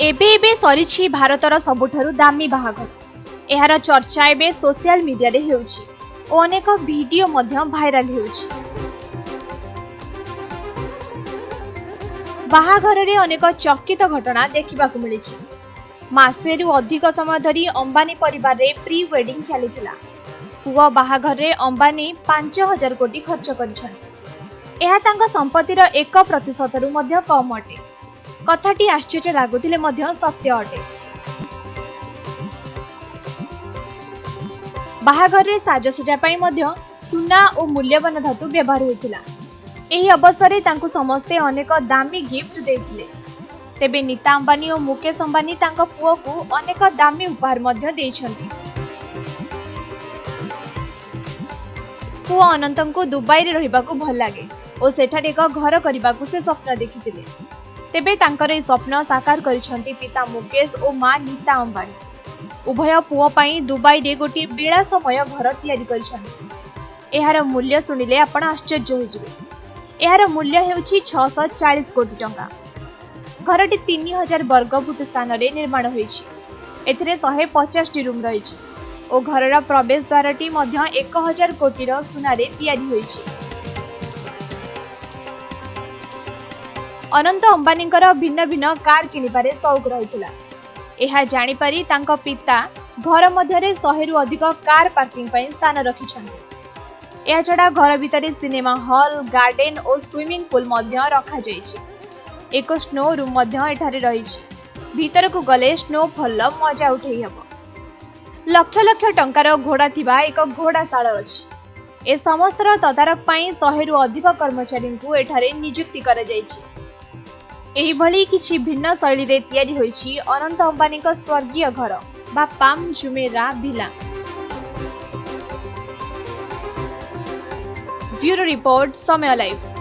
एबे एबे सरीछि भारतर सबुठारु दामी बाहाघर। एहार चर्चा एबे सोशल मीडिया रे हेउछि ओ अनेक वीडियो मध्य भाइराल हेउछि। बाहाघर रे अनेक चकित घटना देखिबाकु मिलिछि। मासेरु अधिक समय धरी अंबानी परिवार रे प्री वेडिंग चलीथिला। पुओ बाहाघर रे अंबानी 5000 कोटी खर्च करिछन्। एहा तांका संपत्तिर 1% रु मध्य कम अटे। कथाटी आश्चर्य लागुथिले मध्य सत्य अटे। बाहाघर रे साजसजा पई मध्य सुना और मूल्यवान धातु व्यवहार होइथिला। एही अवसर तांकु समस्ते अनेक दामी गिफ्ट देथिले। तेबे नीता अंबानी और मुकेश अंबानी तांका पुओ को अनेक दामी उपहार मध्य देइछन्ति। पुओ अनंतंको दुबई रे रहिबाकू भल लागे और सेठारे एक घर करिबाकू से स्वप्न देखिथिले। तेबे तांकर ए स्वप्न साकार करिसंती पिता मुकेश और मां नीता अंबानी। उभय पुओ पई दुबई रे गोटी विलासमय घर तयारी करिसंती। एहार मूल्य सुनिले आपण आश्चर्य हो जिवे। एहार मूल्य हेउछि 640 कोटी टंका। घरटी 3000 वर्ग फुट स्थान रे निर्माण होइछि। एथिरे 150 टी रूम रहिछि ओ घरर प्रवेश द्वारटी मध्य 1000 कोटी रो सुना रे तयारी होइछि। अनंत अंबानी भिन्न भिन्न कार किनिबारे शौक रहिथिला। एहा जानि पारि तांको पिता घर मध्यरे 100 रु अधिक कार पार्किंग पई स्थान रखिछन्ति। एहा छडा घर भितरे सिनेमा हॉल, गार्डन और स्विमिंग पूल मध्य रखा जाइछि। एक स्नो रूम मध्य एठारे रहिछि। भीतर को गले स्नो फॉल मजा उठेई हबो। लक्ष लक्ष टंकार घोड़ा थिबा एक घोड़ाशाला अछि। ए समस्तर तदारक पई 100 रु अधिक कर्मचारी को एठारे नियुक्ति करा जाइछि। एही भली किछि भिन्न शैली रे तयारी होइछि अनंत अंबानी को स्वर्गीय घर बा palm Jumeirah villa. Bureau report समय लाइव।